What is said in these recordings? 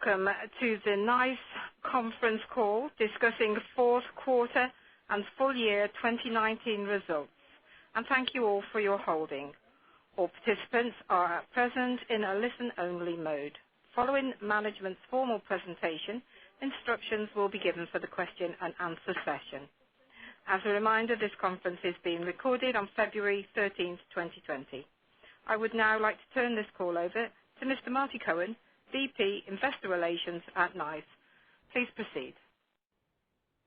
welcome to the NICE conference call discussing fourth quarter and full year 2019 results. And thank you all for your holding. All participants are at present in a listen-only mode. Following management's formal presentation, instructions will be given for the question and answer session. As a reminder, this conference is being recorded on February 13th, 2020. I would now like to turn this call over to Mr. Marty Cohen, VP Investor Relations at NICE. Please proceed.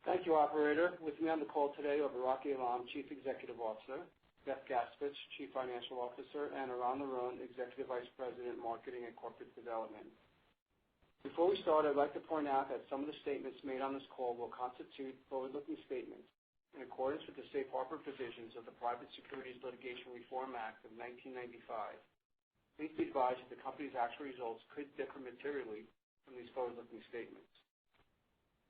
Thank you, Operator. With me on the call today are Barak, Eilam, Chief Executive Officer, Beth Gaspich, Chief Financial Officer, and Eran Liron, Executive Vice President, Marketing and Corporate Development. Before we start, I'd like to point out that some of the statements made on this call will constitute forward-looking statements in accordance with the Safe Harbor provisions of the Private Securities Litigation Reform Act of 1995. Please be advised that the company's actual results could differ materially from these forward-looking statements.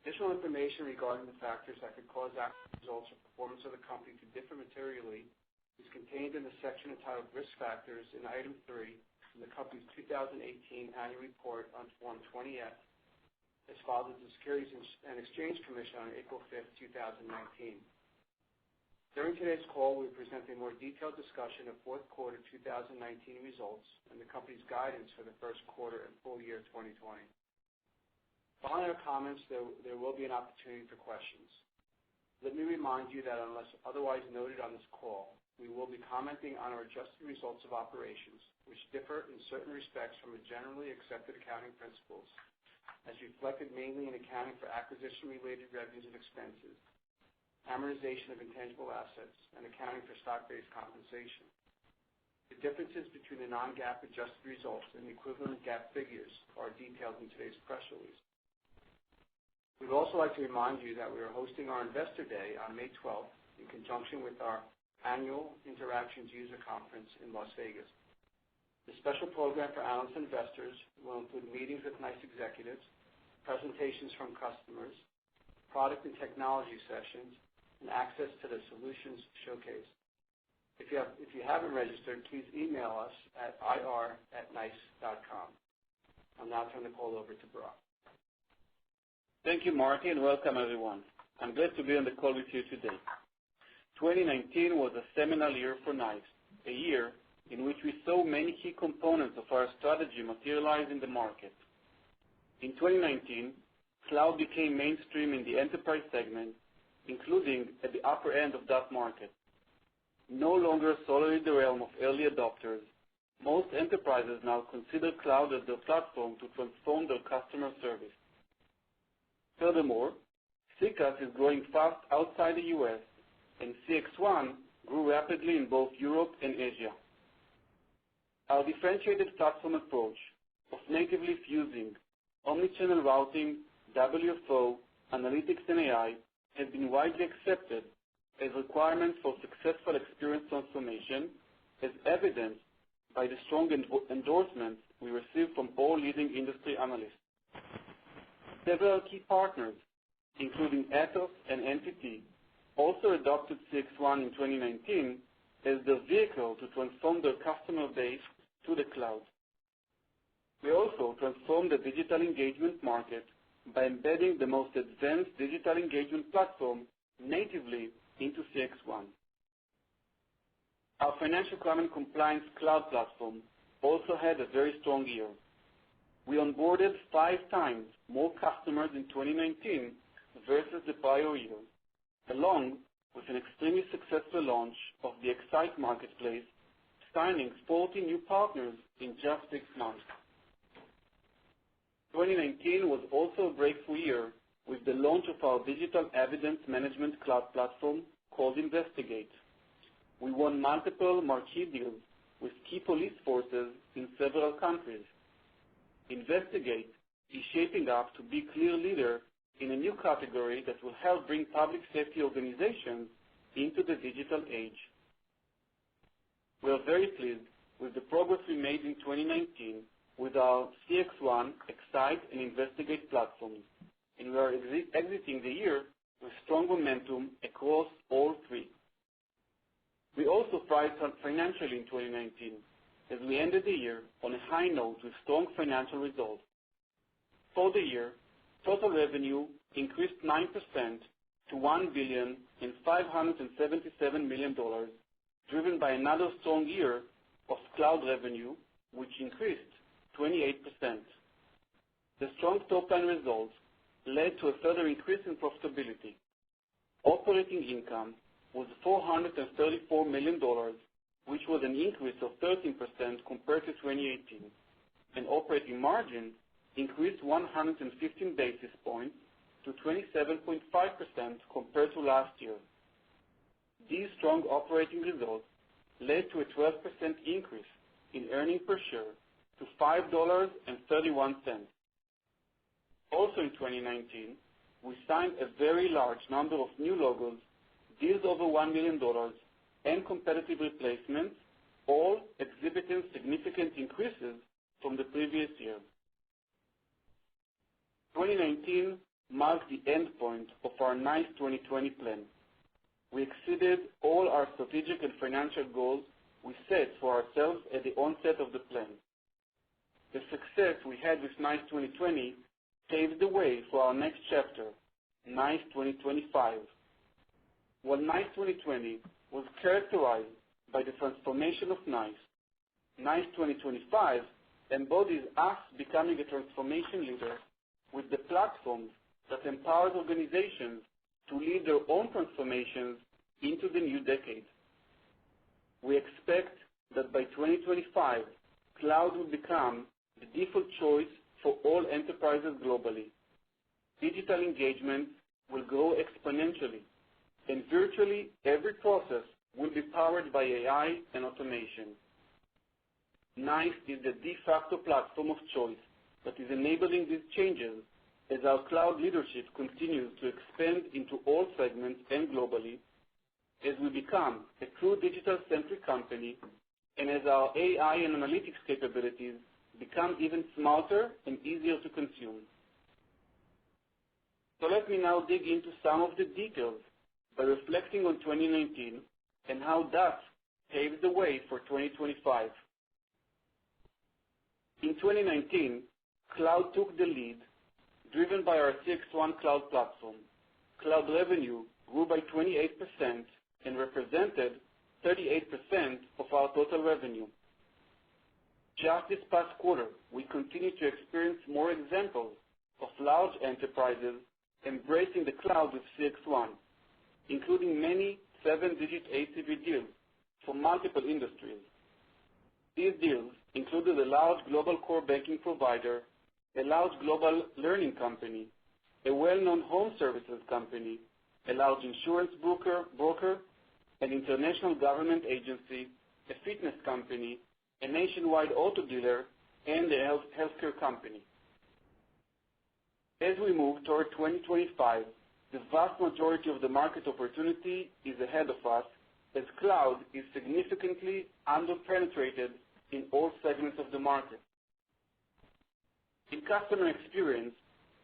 Additional information regarding the factors that could cause actual results or performance of the company to differ materially is contained in the section entitled Risk Factors in Item 3 in the company's 2018 Annual Report on Form 20-F, as filed with the Securities and Exchange Commission on April 5th, 2019. During today's call, we will present a more detailed discussion of fourth quarter 2019 results and the company's guidance for the first quarter and full year 2020. Following our comments, there will be an opportunity for questions. Let me remind you that unless otherwise noted on this call, we will be commenting on our adjusted results of operations, which differ in certain respects from the generally accepted accounting principles, as reflected mainly in accounting for acquisition-related revenues and expenses, amortization of intangible assets, and accounting for stock-based compensation. The differences between the non-GAAP adjusted results and the equivalent GAAP figures are detailed in today's press release. We'd also like to remind you that we are hosting our Investor Day on May 12th in conjunction with our annual Interactions User Conference in Las Vegas. The special program for analysts and investors will include meetings with NICE executives, presentations from customers, product and technology sessions, and access to the Solutions Showcase. If you haven't registered, please email us at ir@nice.com. I'll now turn the call over to Barak. Thank you, Marty, and welcome everyone. I'm glad to be on the call with you today. 2019 was a seminal year for NICE, a year in which we saw many key components of our strategy materialize in the market. In 2019, cloud became mainstream in the enterprise segment, including at the upper end of that market. No longer solely the realm of early adopters, most enterprises now consider cloud as their platform to transform their customer service. Furthermore, CCaaS is growing fast outside the US, and CX1 grew rapidly in both Europe and Asia. Our differentiated platform approach of natively fusing omnichannel routing, WFO, analytics, and AI has been widely accepted as requirements for successful experience transformation, as evidenced by the strong endorsements we receive from all leading industry analysts. Several key partners, including Atos and NTT, also adopted CX1 in 2019 as the vehicle to transform their customer base to the cloud. We also transformed the digital engagement market by embedding the most advanced digital engagement platform natively into CX1. Our financial crime and compliance cloud platform also had a very strong year. We onboarded 5 times more customers in 2019 versus the prior year, along with an extremely successful launch of the Excite marketplace, signing 40 new partners in just 6 months. 2019 was also a breakthrough year with the launch of our digital evidence management cloud platform called Investigate. We won multiple marquee deals with key police forces in several countries. Investigate is shaping up to be clear leader in a new category that will help bring public safety organizations into the digital age. We are very pleased with the progress we made in 2019 with our CX1, Excite, and Investigate platforms, and we are exiting the year with strong momentum across all 3. We also thrived financially in 2019 as we ended the year on a high note with strong financial results. For the year, total revenue increased 9% to $1,577 million, driven by another strong year of cloud revenue, which increased 28%. The strong top-line results led to a further increase in profitability. Operating income was $434 million, which was an increase of 13% compared to 2018, and operating margin increased 115 basis points to 27.5% compared to last year. These strong operating results led to a 12% increase in earnings per share to $5.31. Also in 2019, we signed a very large number of new logos, deals over $1 million, and competitive replacements, all exhibiting significant increases from the previous year. 2019 marked the end point of our NICE 2020 plan. We exceeded all our strategic and financial goals we set for ourselves at the onset of the plan. The success we had with NICE 2020 paved the way for our next chapter, NICE 2025. While NICE 2020 was characterized by the transformation of NICE, NICE 2025 embodies us becoming a transformation leader with the platforms that empowers organizations to lead their own transformations into the new decade. We expect that by 2025, cloud will become the default choice for all enterprises globally. Digital engagement will grow exponentially, and virtually every process will be powered by AI and automation. NICE is the de facto platform of choice that is enabling these changes as our cloud leadership continues to expand into all segments and globally, as we become a true digital-centric company, and as our AI and analytics capabilities become even smarter and easier to consume. So let me now dig into some of the details by reflecting on 2019 and how that paves the way for 2025. In 2019, cloud took the lead, driven by our CXone cloud platform. Cloud revenue grew by 28% and represented 38% of our total revenue. Just this past quarter, we continue to experience more examples of large enterprises embracing the cloud with CXone, including many 7-digit ACV deals from multiple industries. These deals included a large global core banking provider, a large global learning company, a well-known home services company, a large insurance broker, an international government agency, a fitness company, a nationwide auto dealer, and a healthcare company. As we move toward 2025, the vast majority of the market opportunity is ahead of us, as cloud is significantly underpenetrated in all segments of the market. In customer experience,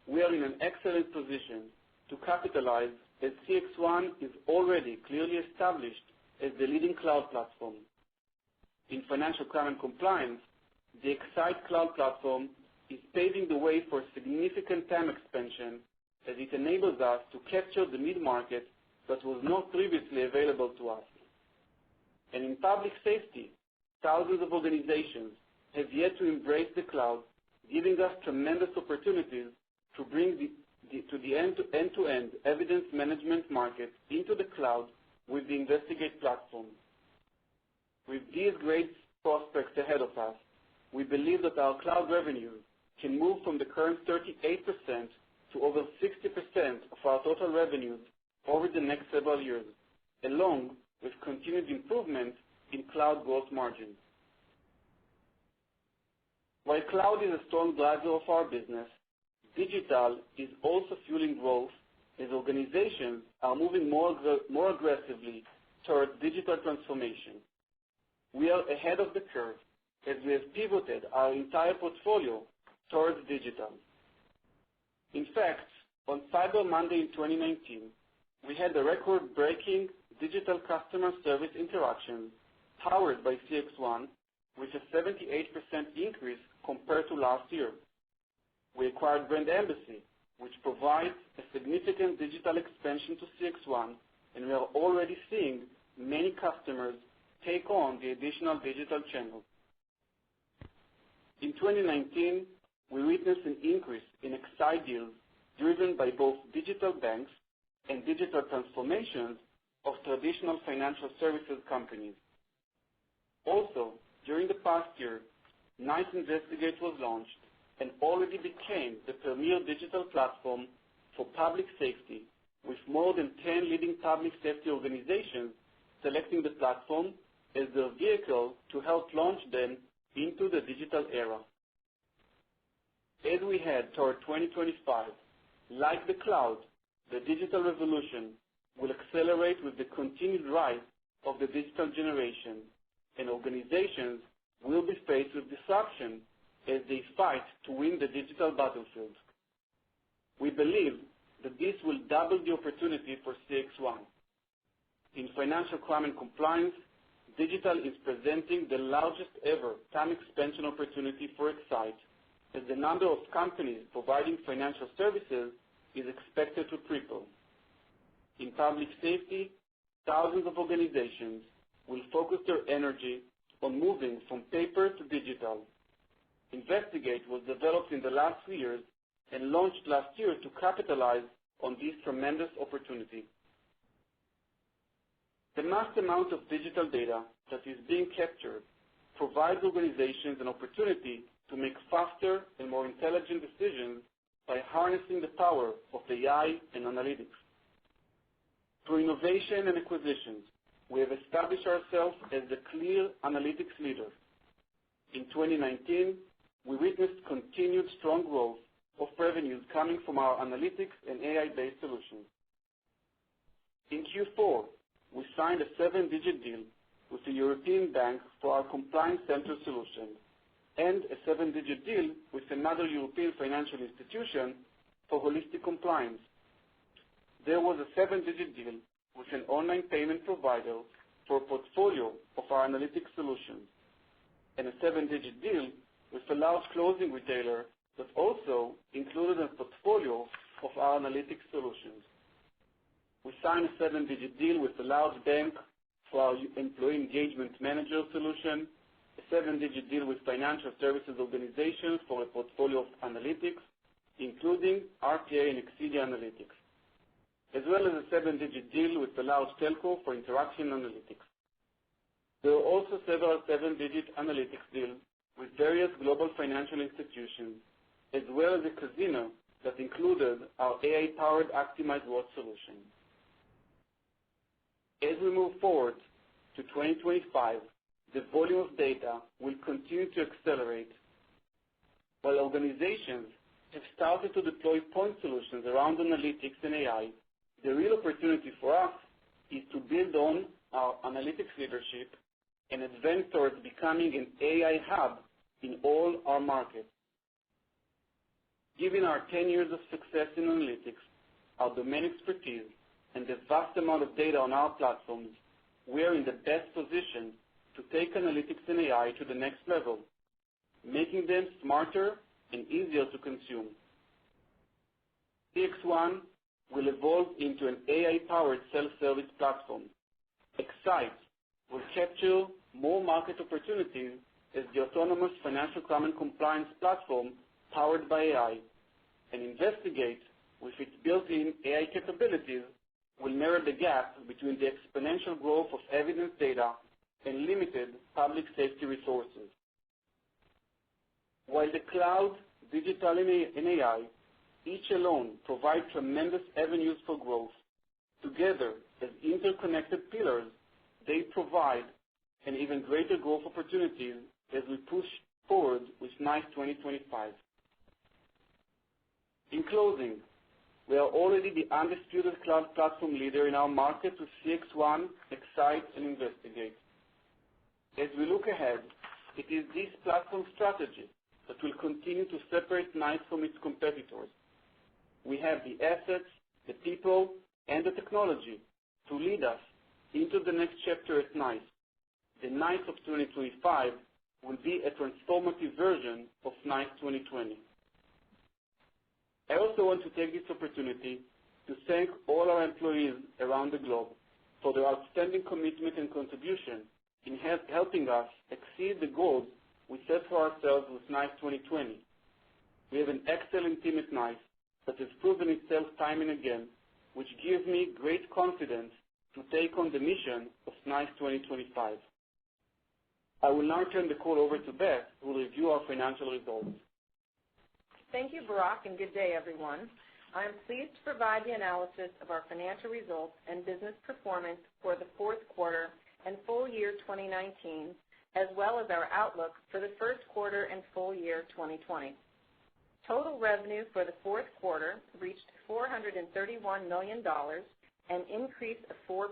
we are in an excellent position to capitalize, as CXone is already clearly established as the leading cloud platform. In financial crime and compliance, the X-Sight cloud platform is paving the way for significant TAM expansion, as it enables us to capture the mid-market that was not previously available to us. And in public safety, thousands of organizations have yet to embrace the cloud, giving us tremendous opportunities to bring the end-to-end evidence management market into the cloud with the Investigate platform. With these great prospects ahead of us, we believe that our cloud revenues can move from the current 38% to over 60% of our total revenues over the next several years, along with continued improvement in cloud gross margins. While cloud is a strong driver of our business, digital is also fueling growth as organizations are moving more aggressively towards digital transformation. We are ahead of the curve as we have pivoted our entire portfolio towards digital. In fact, on Cyber Monday in 2019, we had a record-breaking digital customer service interactions powered by CXone with a 78% increase compared to last year. we acquired Brand Embassy, which provides a significant digital expansion to CXone, and we are already seeing many customers take on the additional digital channels. In 2019, we witnessed an increase in Excite deals driven by both digital banks and digital transformations of traditional financial services companies. Also, during the past year, NICE Investigate was launched and already became the premier digital platform for public safety, with more than 10 leading public safety organizations selecting the platform as their vehicle to help launch them into the digital era. As we head toward 2025, like the cloud, the digital revolution will accelerate with the continued rise of the digital generation, and organizations will be faced with disruption as they fight to win the digital battlefield. We believe that this will double the opportunity for CXone. In financial crime and compliance, digital is presenting the largest ever TAM expansion opportunity for Excite, as the number of companies providing financial services is expected to triple. In public safety, thousands of organizations will focus their energy on moving from paper to digital. Investigate was developed in the last 3 years and launched last year to capitalize on this tremendous opportunity. The vast amount of digital data that is being captured provides organizations an opportunity to make faster and more intelligent decisions by harnessing the power of AI and analytics. Through innovation and acquisitions, we have established ourselves as the clear analytics leader. In 2019, we witnessed continued strong growth of revenues coming from our analytics and AI-based solutions. In Q4, we signed a 7-digit deal with a European bank for our Compliance Center solution, and a 7-digit deal with another European financial institution for holistic compliance. There was a 7-digit deal with an online payment provider for a portfolio of our analytics solutions, and a 7-digit deal with a large clothing retailer that also included a portfolio of our analytics solutions. We signed a 7-digit deal with a large bank for our Employee Engagement Manager solution, a 7-digit deal with financial services organizations for a portfolio of analytics, including RPA and Excedia analytics, as well as a 7-digit deal with a large telco for interaction analytics. There are also several 7-digit analytics deals with various global financial institutions, as well as a casino that included our AI-powered Optimized Watch solution. As we move forward to 2025, the volume of data will continue to accelerate. While organizations have started to deploy point solutions around analytics and AI, the real opportunity for us is to build on our analytics leadership and advance towards becoming an AI hub in all our markets. Given our 10 years of success in analytics, our domain expertise, and the vast amount of data on our platforms, we are in the best position to take analytics and AI to the next level, making them smarter and easier to consume. CXone will evolve into an AI-powered self-service platform. Excite will capture more market opportunities as the autonomous financial crime and compliance platform powered by AI, and Investigate, with its built-in AI capabilities, will narrow the gap between the exponential growth of evidence data and limited public safety resources. While the cloud, digital, and AI, each alone provide tremendous avenues for growth, together as interconnected pillars, they provide an even greater growth opportunities as we push forward with NICE 2025. In closing, we are already the undisputed cloud platform leader in our market with CXone, Excite, and Investigate. As we look ahead, it is this platform strategy that will continue to separate NICE from its competitors. We have the assets, the people, and the technology to lead us into the next chapter at NICE. The NICE of 2025 will be a transformative version of NICE 2020. I also want to take this opportunity to thank all our employees around the globe for their outstanding commitment and contribution in helping us exceed the goals we set for ourselves with NICE 2020. We have an excellent team at NICE that has proven itself time and again, which gives me great confidence to take on the mission of NICE 2025. I will now turn the call over to Beth, who will review our financial results. Thank you, Barak, and good day, everyone. I am pleased to provide the analysis of our financial results and business performance for the fourth quarter and full year 2019, as well as our outlook for the first quarter and full year 2020. Total revenue for the fourth quarter reached $431 million, an increase of 4%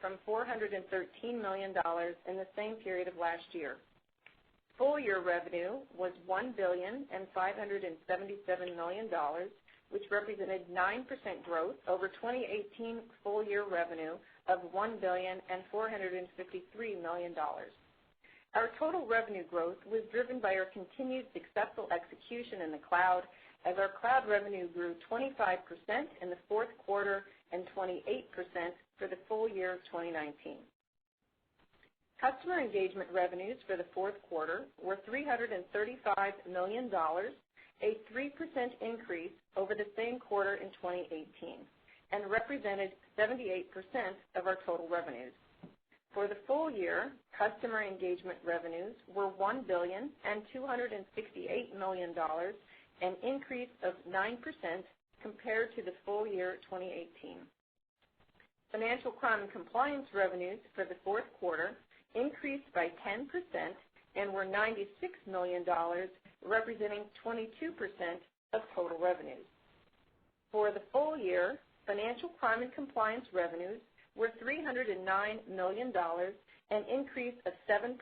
from $413 million in the same period of last year. Full year revenue was $1,577 million, which represented 9% growth over 2018 full year revenue of $1,453 million. Our total revenue growth was driven by our continued successful execution in the cloud, as our cloud revenue grew 25% in the fourth quarter and 28% for the full year of 2019. Customer engagement revenues for the fourth quarter were $335 million, a 3% increase over the same quarter in 2018, and represented 78% of our total revenues. For the full year, customer engagement revenues were $1,268 million, an increase of 9% compared to the full year 2018. Financial crime and compliance revenues for the fourth quarter increased by 10% and were $96 million, representing 22% of total revenues. For the full year, financial crime and compliance revenues were $309 million, an increase of 7%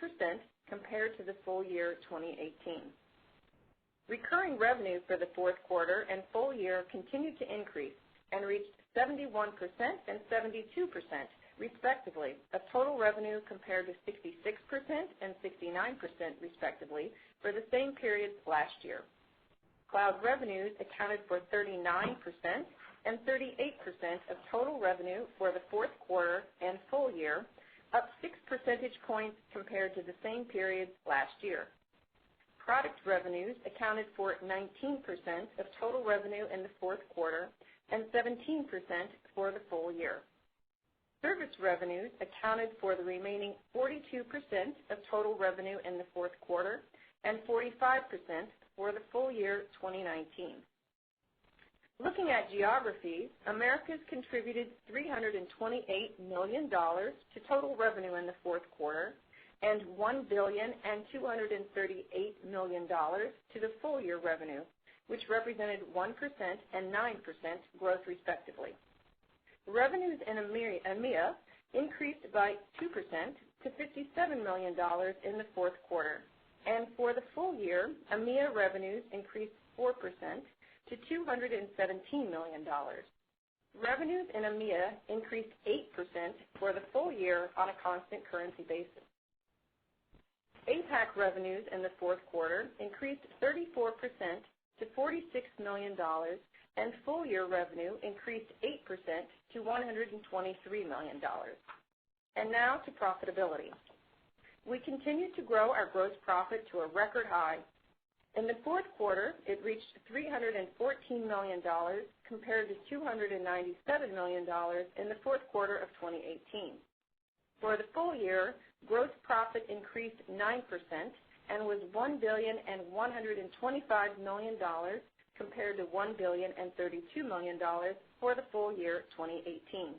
compared to the full year 2018. Recurring revenue for the fourth quarter and full year continued to increase and reached 71% and 72%, respectively, of total revenue compared to 66% and 69%, respectively, for the same period last year. Cloud revenues accounted for 39% and 38% of total revenue for the fourth quarter and full year, up 6 percentage points compared to the same period last year. Product revenues accounted for 19% of total revenue in the fourth quarter and 17% for the full year. Service revenues accounted for the remaining 42% of total revenue in the fourth quarter and 45% for the full year 2019. Looking at geographies, Americas contributed $328 million to total revenue in the fourth quarter and $1,238 million to the full year revenue, which represented 1% and 9% growth respectively. Revenues in EMEA increased by 2% to $57 million in the fourth quarter, and for the full year, EMEA revenues increased 4% to $217 million. Revenues in EMEA increased 8% for the full year on a constant currency basis. APAC revenues in the fourth quarter increased 34% to $46 million, and full year revenue increased 8% to $123 million. And now to profitability. We continued to grow our gross profit to a record high. In the fourth quarter, it reached $314 million compared to $297 million in the fourth quarter of 2018. For the full year, gross profit increased 9% and was $1,125 million compared to $1,032 million for the full year 2018.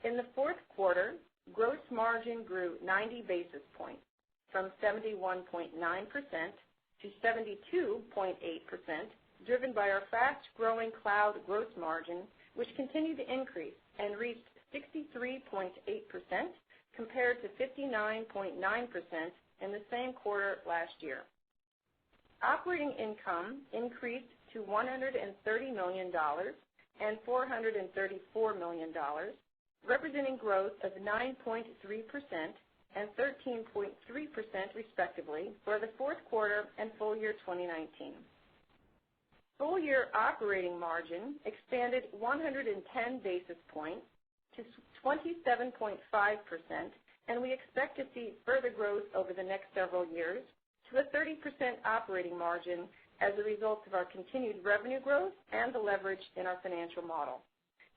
In the fourth quarter, gross margin grew 90 basis points from 71.9% to 72.8%, driven by our fast-growing cloud gross margin, which continued to increase and reached 63.8% compared to 59.9% in the same quarter last year. Operating income increased to $130 million and $434 million, representing growth of 9.3% and 13.3% respectively for the fourth quarter and full year 2019. full-year operating margin expanded 110 basis points to 27.5%, and we expect to see further growth over the next several years to a 30% operating margin as a result of our continued revenue growth and the leverage in our financial model.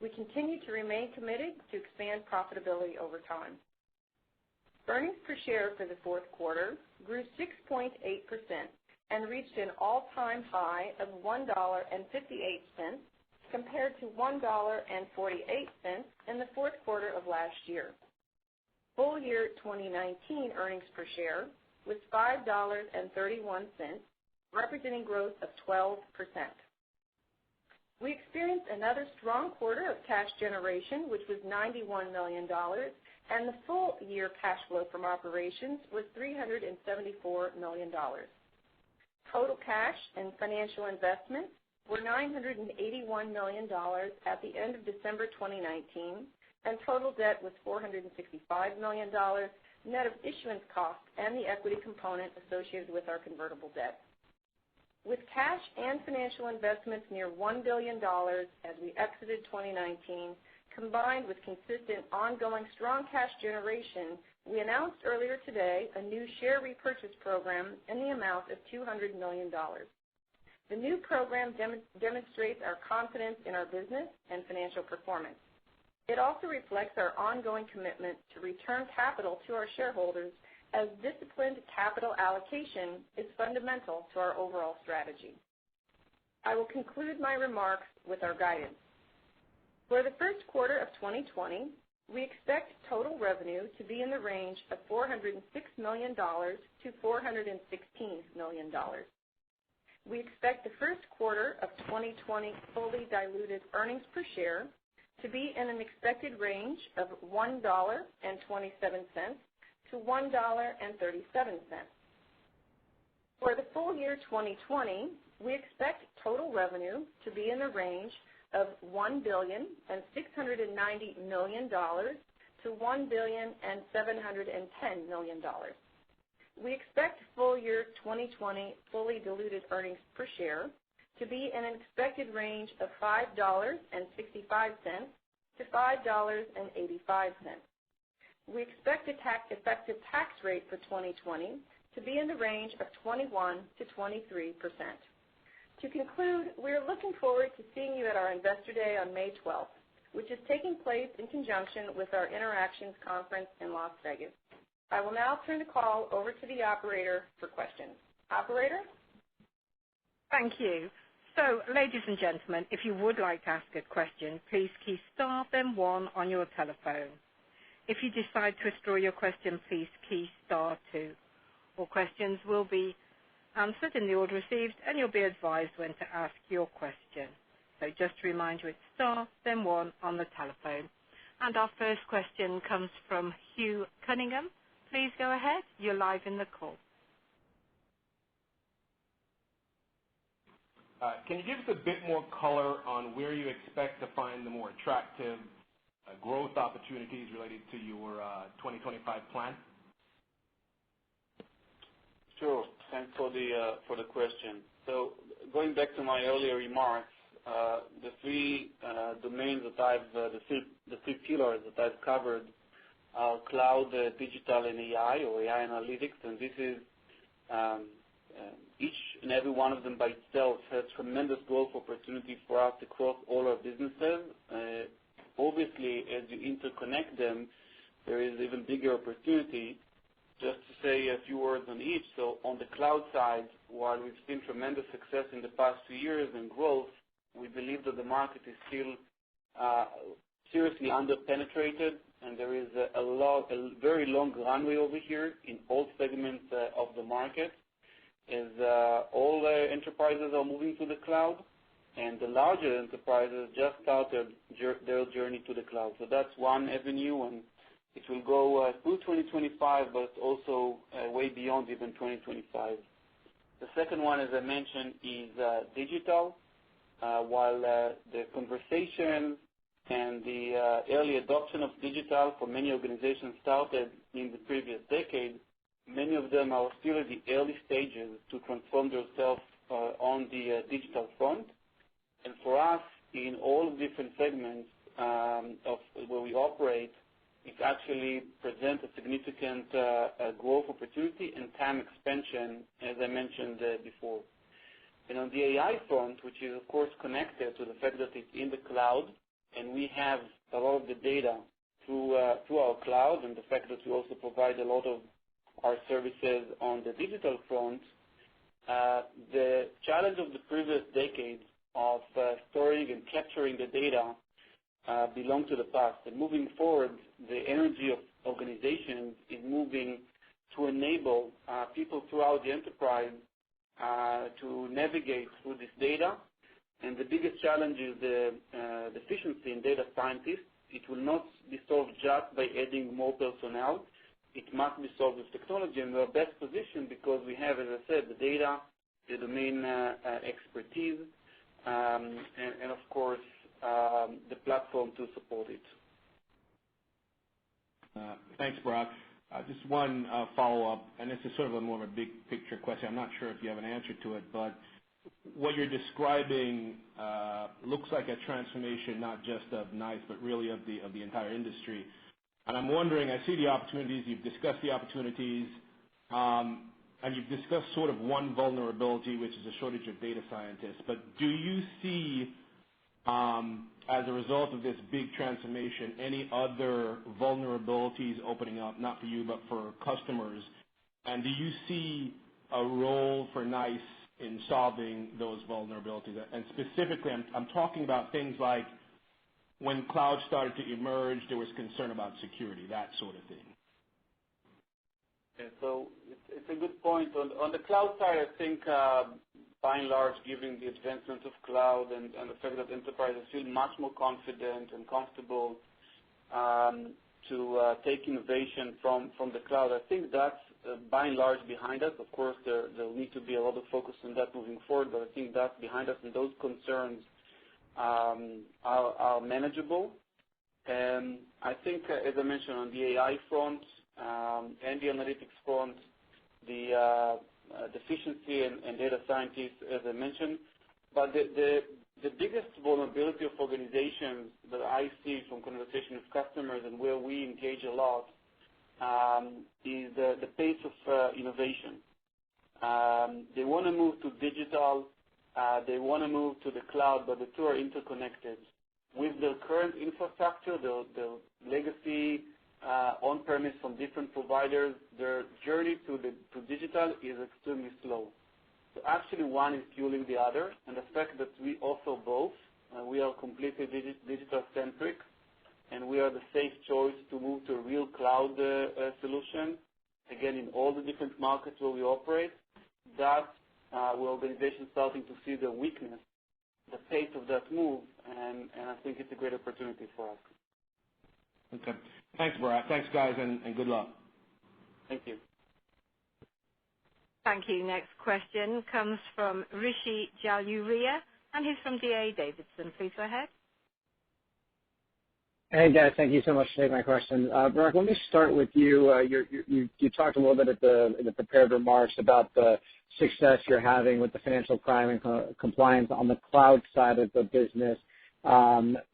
We continue to remain committed to expand profitability over time. Earnings per share for the fourth quarter grew 6.8% and reached an all-time high of $1.58 compared to $1.48 in the fourth quarter of last year. Full year 2019 earnings per share was $5.31, representing growth of 12%. We experienced another strong quarter of cash generation, which was $91 million, and the full year cash flow from operations was $374 million. Total cash and financial investments were $981 million at the end of December 2019, and total debt was $465 million, net of issuance costs and the equity component associated with our convertible debt. With cash and financial investments near $1 billion as we exited 2019, combined with consistent ongoing strong cash generation, we announced earlier today a new share repurchase program in the amount of $200 million. The new program demonstrates our confidence in our business and financial performance. It also reflects our ongoing commitment to return capital to our shareholders, as disciplined capital allocation is fundamental to our overall strategy. I will conclude my remarks with our guidance. For the first quarter of 2020, we expect total revenue to be in the range of $406 million to $416 million. We expect the first quarter of 2020 fully diluted earnings per share to be in an expected range of $1.27 to $1.37. For the full year 2020, we expect total revenue to be in the range of $1,690 million to $1,710 million. We expect full year 2020 fully diluted earnings per share to be in an expected range of $5.65 to $5.85. We expect the effective tax rate for 2020 to be in the range of 21 to 23%. To conclude, we are looking forward to seeing you at our Investor Day on May 12th, which is taking place in conjunction with our Interactions Conference in Las Vegas. I will now turn the call over to the operator for questions. Operator? Thank you. So, ladies and gentlemen, if you would like to ask a question, please key star then 1 on your telephone. If you decide to withdraw your question, please key star 2. All questions will be answered in the order received, and you'll be advised when to ask your question. So just to remind you, it's star then 1 on the telephone. And our first question comes from Hugh Cunningham. Please go ahead. You're live in the call. Can you give us a bit more color on where you expect to find the more attractive growth opportunities related to your 2025 plan? Sure. Thanks for the question. So going back to my earlier remarks, the three domains that the three pillars that I've covered are cloud, digital, and AI, or AI analytics, and this is each and every one of them by itself has tremendous growth opportunity for us across all our businesses. Obviously, as you interconnect them, there is even bigger opportunity. Just to say a few words on each. So on the cloud side, while we've seen tremendous success in the past 2 years in growth, we believe that the market is still seriously underpenetrated, and there is a very long runway over here in all segments of the market, as all enterprises are moving to the cloud, and the larger enterprises just started their journey to the cloud. So that's one avenue, and it will go through 2025, but also way beyond even 2025. The second one, as I mentioned, is digital. While the conversation and the early adoption of digital for many organizations started in the previous decade, many of them are still at the early stages to transform themselves on the digital front. in all different segments of where we operate, it actually presents a significant growth opportunity and TAM expansion, as I mentioned before. And on the AI front, which is of course connected to the fact that it's in the cloud, and we have a lot of the data through our cloud, and the fact that we also provide a lot of our services on the digital front, the challenge of the previous decades of storing and capturing the data belong to the past. And moving forward, the energy of organizations is moving to enable people throughout the enterprise to navigate through this data. And the biggest challenge is the deficiency in data scientists. It will not be solved just by adding more personnel. It must be solved with technology, and we're best positioned because we have, as I said, the data, the domain expertise, and of course, the platform to support it. Thanks, Barak. Just one follow-up, and this is sort of a more of a big picture question. I'm not sure if you have an answer to it, but what you're describing looks like a transformation not just of NICE, but really of the entire industry. And I'm wondering, I see the opportunities, you've discussed the opportunities, and you've discussed sort of one vulnerability, which is a shortage of data scientists. But do you see, as a result of this big transformation, any other vulnerabilities opening up, not for you, but for customers? And do you see a role for NICE in solving those vulnerabilities? And specifically, I'm talking about things like when cloud started to emerge, there was concern about security, that sort of thing. Yeah, so it's a good point. On the cloud side, I think by and large, given the advancement of cloud and the fact that enterprises feel much more confident and comfortable to take innovation from the cloud, I think that's by and large behind us. Of course, there'll need to be a lot of focus on that moving forward, but I think that's behind us, and those concerns are manageable. And I think, as I mentioned, on the AI front and the analytics front, the deficiency and data scientists, as I mentioned. But the biggest vulnerability of organizations that I see from conversation with customers and where we engage a lot is the pace of innovation. They want to move to digital. They want to move to the cloud, but the two are interconnected. With their current infrastructure, the legacy on-premise from different providers, their journey to digital is extremely slow. So actually one is fueling the other, and the fact that we offer both, we are completely digital-centric, and we are the safe choice to move to a real cloud solution, again, in all the different markets where we operate, that where organizations starting to see the weakness, the pace of that move, and I think it's a great opportunity for us. Okay. Thanks, Barak. Thanks, guys, and good luck. Thank you. Thank you. Next question comes from Rishi Jaluria, and he's from D.A. Davidson. Please go ahead. Hey, guys. Thank you so much for taking my question. Barak, let me start with you. You talked a little bit in the prepared remarks about the success you're having with the financial crime and compliance on the cloud side of the business.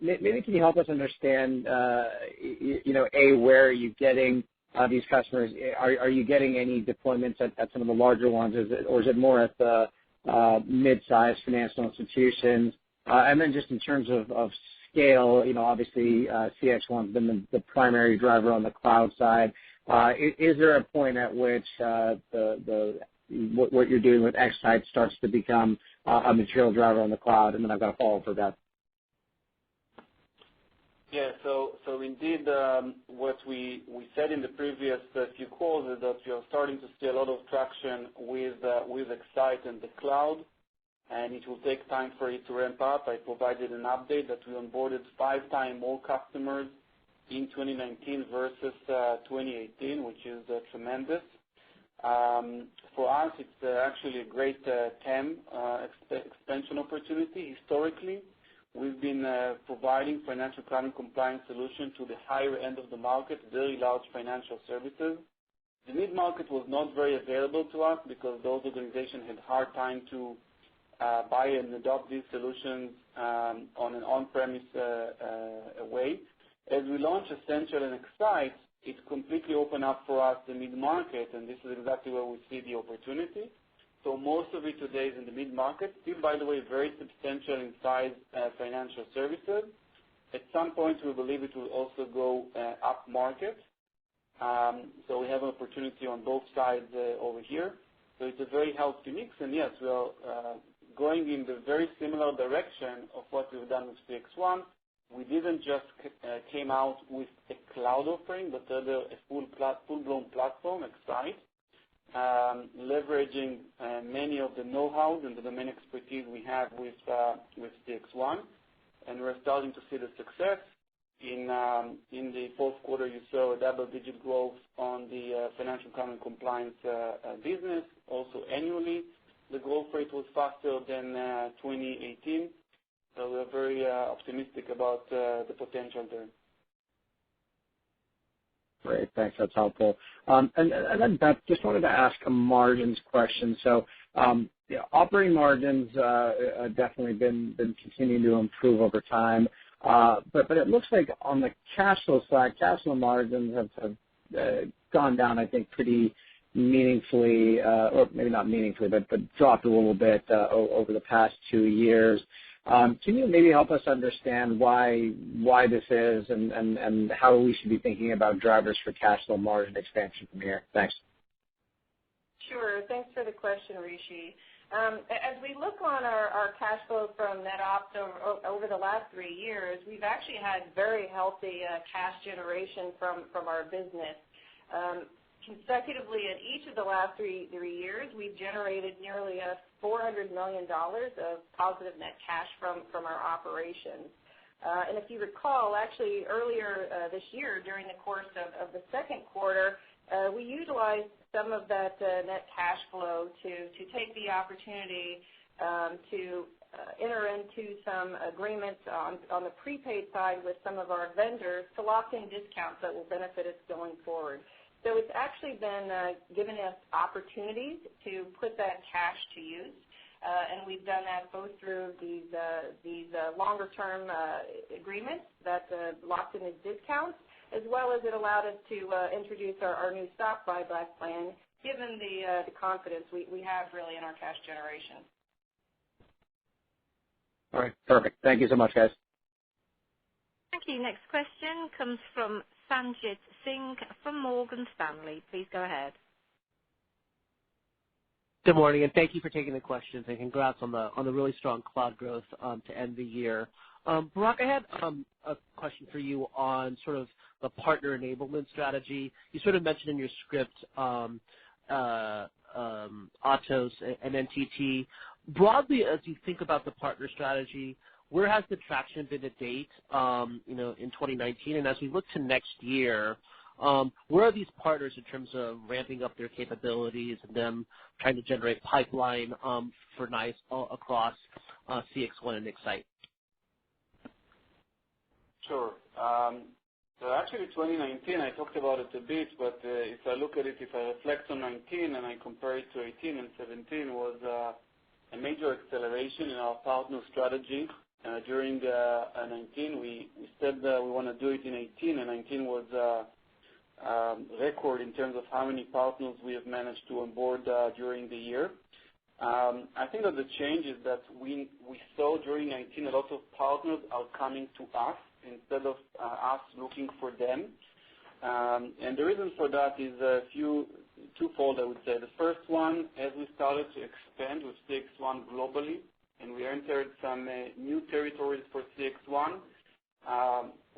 Maybe can you help us understand, where are you getting these customers? Are you getting any deployments at some of the larger ones, or is it more at the mid-sized financial institutions? And then just in terms of scale, obviously CX1's been the primary driver on the cloud side. Is there a point at which what you're doing with X-Sight starts to become a material driver on the cloud? And then I've got a follow-up for that. Yeah, so indeed, what we said in the previous few calls is that we are starting to see a lot of traction with X-Sight and the cloud, and it will take time for it to ramp up. I provided an update that we onboarded 5 times more customers in 2019 versus 2018, which is tremendous. For us, it's actually a great TAM expansion opportunity. Historically, we've been providing financial crime and compliance solution to the higher end of the market, very large financial services. The mid-market was not very available to us because those organizations had a hard time to buy and adopt these solutions on an on-premise way. As we launch Essential and Excite, it completely opened up for us the mid-market, and this is exactly where we see the opportunity. So most of it today is in the mid-market, still, by the way, very substantial in size financial services. At some point, we believe it will also go up market. So we have an opportunity on both sides over here. So it's a very healthy mix, and yes, we are going in the very similar direction of what we've done with CX1. We didn't just came out with a cloud offering, but rather a full-blown platform, Excite, leveraging many of the know-how and the domain expertise we have with CX1, and we're starting to see the success. In the fourth quarter, you saw a double-digit growth on the financial crime and compliance business. Also annually, the growth rate was faster than 2018. So we're very optimistic about the potential there. Great, thanks. That's helpful. And then Beth, just wanted to ask a margins question. So operating margins definitely been continuing to improve over time. But it looks like on the cash flow side, cash flow margins have gone down, I think, pretty meaningfully, or maybe not meaningfully, but dropped a little bit over the past 2 years. Can you maybe help us understand why this is and how we should be thinking about drivers for cash flow margin expansion from here? Thanks. Sure. Thanks for the question, Rishi. As we look on our cash flow from net ops over the last 3 years, we've actually had very healthy cash generation from our business. Consecutively, in each of the last three years, we've generated nearly $400 million of positive net cash from our operations. And if you recall, actually earlier this year, during the course of the second quarter, we utilized some of that net cash flow to take the opportunity to enter into some agreements on the prepaid side with some of our vendors to lock in discounts that will benefit us going forward. So it's actually been giving us opportunities to put that cash to use, and we've done that both through these longer-term agreements that locked in as discounts, as well as it allowed us to introduce our new stock buyback plan, given the confidence we have really in our cash generation. All right, perfect. Thank you so much, guys. Thank you. Next question comes from Sanjit Singh from Morgan Stanley. Please go ahead. Good morning, and thank you for taking the questions, and congrats on the really strong cloud growth to end the year. Barak, I had a question for you on sort of the partner enablement strategy. You sort of mentioned in your script Atos and NTT. Broadly, as you think about the partner strategy, where has the traction been to date, in 2019? And as we look to next year, where are these partners in terms of ramping up their capabilities and them trying to generate pipeline for NICE across CX1 and Excite? Sure. So actually 2019, I talked about it a bit, but if I look at it, if I reflect on 19 and I compare it to 18 and 17, was a major acceleration in our partner strategy. During 19, we said that we want to do it in 18, and 19 was a record in terms of how many partners we have managed to onboard during the year. I think that the change is that we saw during 19 a lot of partners are coming to us instead of us looking for them. And the reason for that is twofold, I would say. The first one, as we started to expand with CX1 globally, and we entered some new territories for CX1,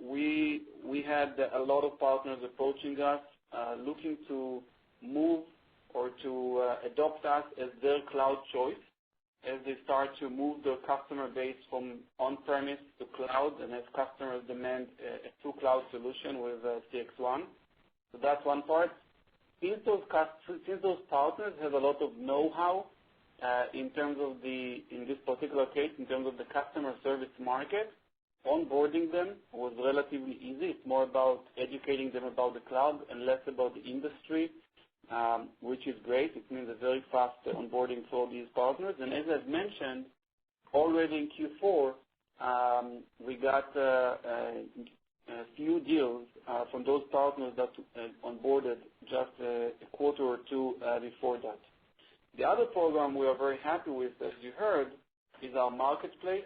we had a lot of partners approaching us, looking to move or to adopt us as their cloud choice as they start to move their customer base from on-premise to cloud, and as customers demand a true cloud solution with CX1. So that's one part. Since those partners have a lot of know-how in terms of in this particular case, in terms of the customer service market, onboarding them was relatively easy. It's more about educating them about the cloud and less about the industry which is great. It means a very fast onboarding for these partners. And as I've mentioned, already in Q4, we got a few deals from those partners that onboarded just a quarter or two before that. The other program we are very happy with, as you heard, is our marketplace.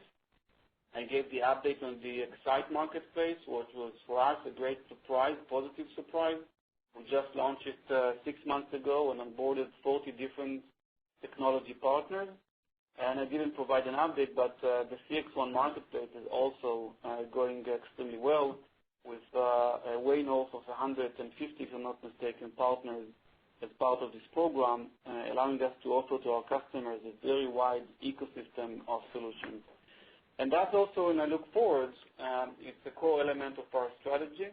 I gave the update on the Excite marketplace, which was for us a great surprise, positive surprise. We just launched it 6 months ago and onboarded 40 different technology partners. And I didn't provide an update, but the CX1 marketplace is also going extremely well with way north of 150, if I'm not mistaken, partners as part of this program, allowing us to offer to our customers a very wide ecosystem of solutions. And that's also, when I look forward, it's a core element of our strategy,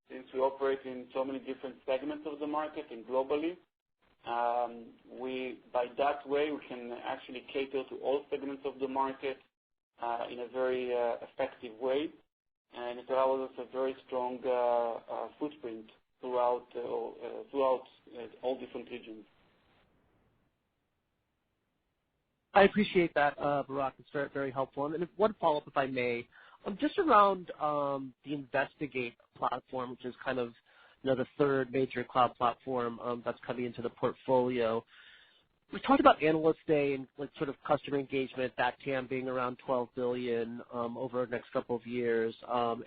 since we operate in so many different segments of the market and globally. By that way, we can actually cater to all segments of the market in a very effective way, and it allows us a very strong footprint throughout all different regions. I appreciate that, Barak. It's very, very helpful. And one follow-up, if I may, just around the Investigate platform, which is kind of the third major cloud platform that's coming into the portfolio. We talked about Analyst Day and sort of customer engagement, that TAM being around $12 billion over the next couple of years,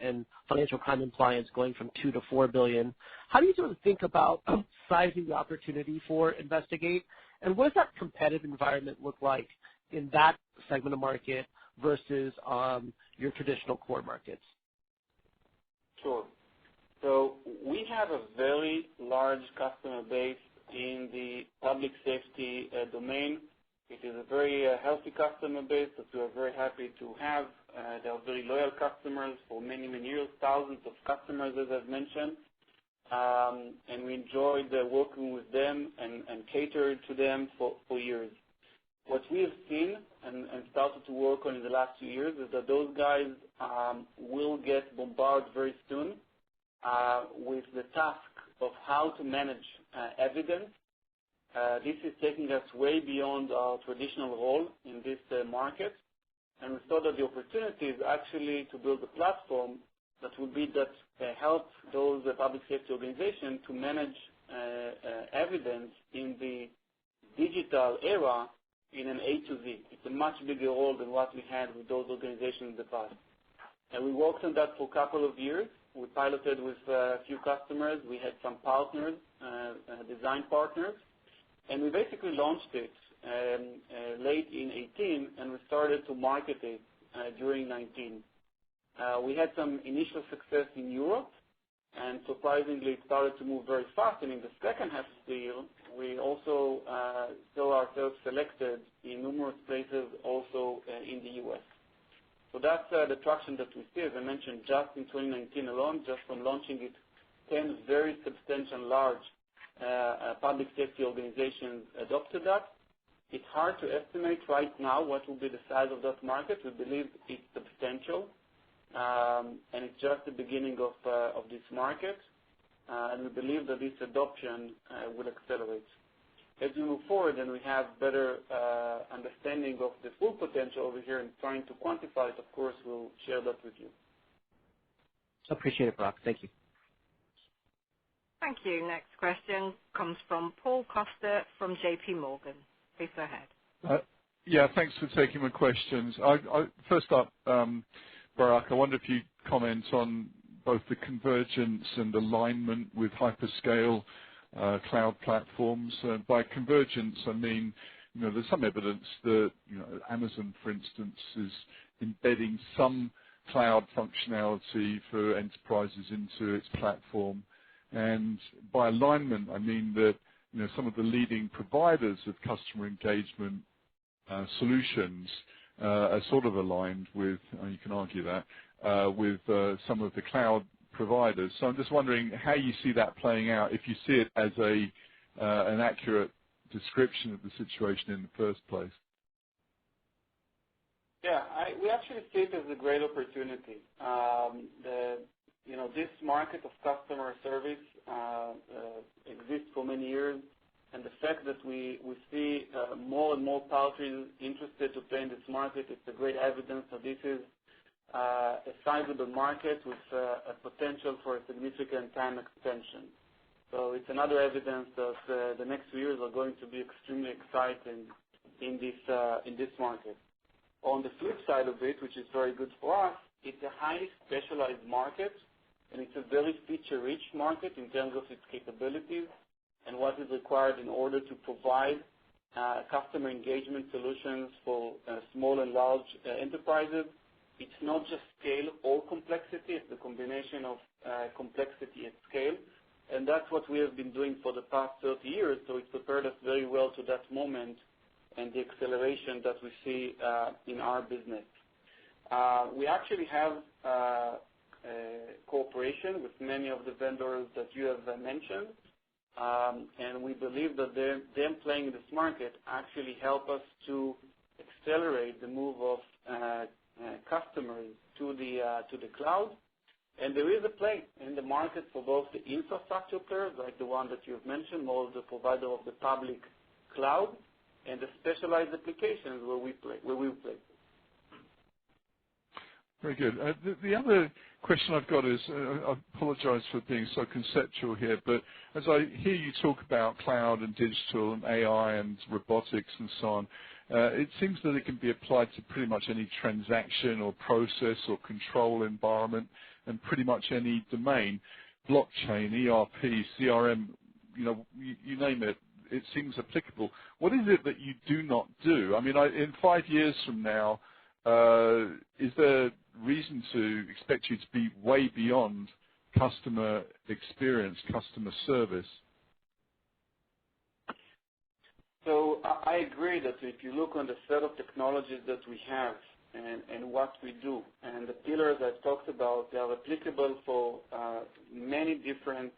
and financial crime and compliance going from $2 to $4 billion. How do you sort of think about sizing the opportunity for Investigate, and what does that competitive environment look like in that segment of market versus your traditional core markets? Sure. So we have a very large customer base in the public safety domain. It is a very healthy customer base that we are very happy to have. They are very loyal customers for many, many years, thousands of customers, as I've mentioned. And we enjoyed working with them and catered to them for years. What we have seen and started to work on in the last 2 years is that those guys will get bombarded very soon with the task of how to manage evidence. This is taking us way beyond our traditional role in this market, and we saw that the opportunity is actually to build a platform that will be help those public safety organizations to manage evidence in the digital era in an A to Z. It's a much bigger role than what we had with those organizations in the past. And we worked on that for a couple of years. We piloted with a few customers. We had some partners, design partners, and we basically launched it late in 2018, and we started to market it during 2019. We had some initial success in Europe, and surprisingly, it started to move very fast. And in the second half of the year, we also saw ourselves selected in numerous places also in the U.S. So that's the traction that we see. As I mentioned, just in 2019 alone, just from launching it, 10 very substantial, large public safety organizations adopted that. It's hard to estimate right now what will be the size of that market. We believe it's substantial, and it's just the beginning of this market, and we believe that this adoption will accelerate. As we move forward and we have better understanding of the full potential over here and trying to quantify it, of course, we'll share that with you. Appreciate it, Barak. Thank you. Thank you. Next question comes from Paul Coster from J.P. Morgan. Please go ahead. Yeah, thanks for taking my questions. First up, Barak, I wonder if you'd comment on both the convergence and alignment with hyperscale cloud platforms. By convergence, I mean, there's some evidence that Amazon, for instance, is embedding some cloud functionality for enterprises into its platform. And by alignment, I mean that some of the leading providers of customer engagement solutions are sort of aligned with, you can argue that, with some of the cloud providers. So I'm just wondering how you see that playing out, if you see it as an accurate description of the situation in the first place. Yeah, we actually see it as a great opportunity. This market of customer service exists for many years. fact that we see more and more parties interested to play in this market, it's a great evidence that this is a sizable market with a potential for a significant time extension. So it's another evidence that the next few years are going to be extremely exciting in this market. On the flip side of it, which is very good for us, it's a highly specialized market, and it's a very feature-rich market in terms of its capabilities and what is required in order to provide customer engagement solutions for small and large enterprises. It's not just scale or complexity, it's the combination of complexity and scale. And that's what we have been doing for the past 30 years, so it's prepared us very well to that moment and the acceleration that we see in our business. We actually have cooperation with many of the vendors that you have mentioned, and we believe that them playing in this market actually help us to accelerate the move of customers to the cloud. And there is a play in the market for both the infrastructure players, like the one that you've mentioned, more of the provider of the public cloud, and the specialized applications where we play. Very good. The other question I've got is, I apologize for being so conceptual here, but as I hear you talk about cloud and digital and AI and robotics and so on, it seems that it can be applied to pretty much any transaction or process or control environment and pretty much any domain. Blockchain, ERP, CRM, you name it, it seems applicable. What is it that you do not do? I mean, in 5 years from now, is there reason to expect you to be way beyond customer experience, customer service? So I agree that if you look on the set of technologies that we have and what we do, and the pillars I've talked about, they are applicable for many different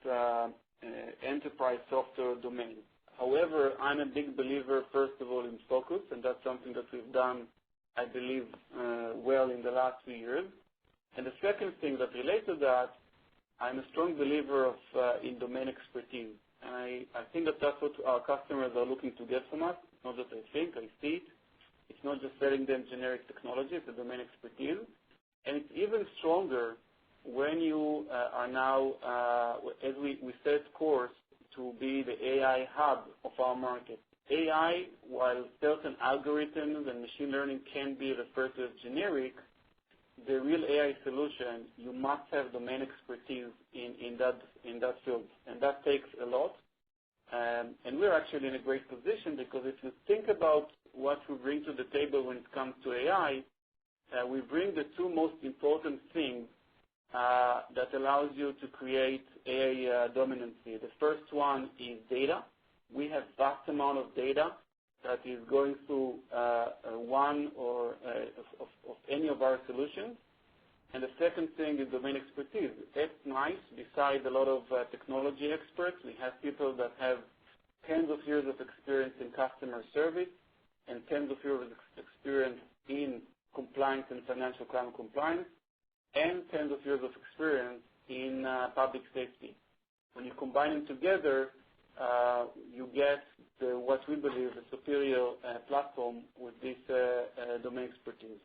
enterprise software domains. However, I'm a big believer, first of all, in focus, and that's something that we've done, I believe, well in the last few years. And the second thing that relates to that, I'm a strong believer in domain expertise. And I think that that's what our customers are looking to get from us. It's not that I think, I see it. It's not just selling them generic technology, it's a domain expertise. And it's even stronger when you are now, as we set course to be the AI hub of our market. AI, while certain algorithms and machine learning can be referred to as generic, the real AI solution, you must have domain expertise in that field, and that takes a lot. And we're actually in a great position because if you think about what we bring to the table when it comes to AI, we bring the two most important things that allows you to create AI dominancy. The first one is data. We have vast amount of data that is going through one or of any of our solutions. And the second thing is domain expertise. It's nice. Besides a lot of technology experts, we have people that have tens of years of experience in customer service and tens of years of experience in compliance and financial crime compliance, and tens of years of experience in public safety. When you combine them together, you get what we believe is a superior platform with this domain expertise.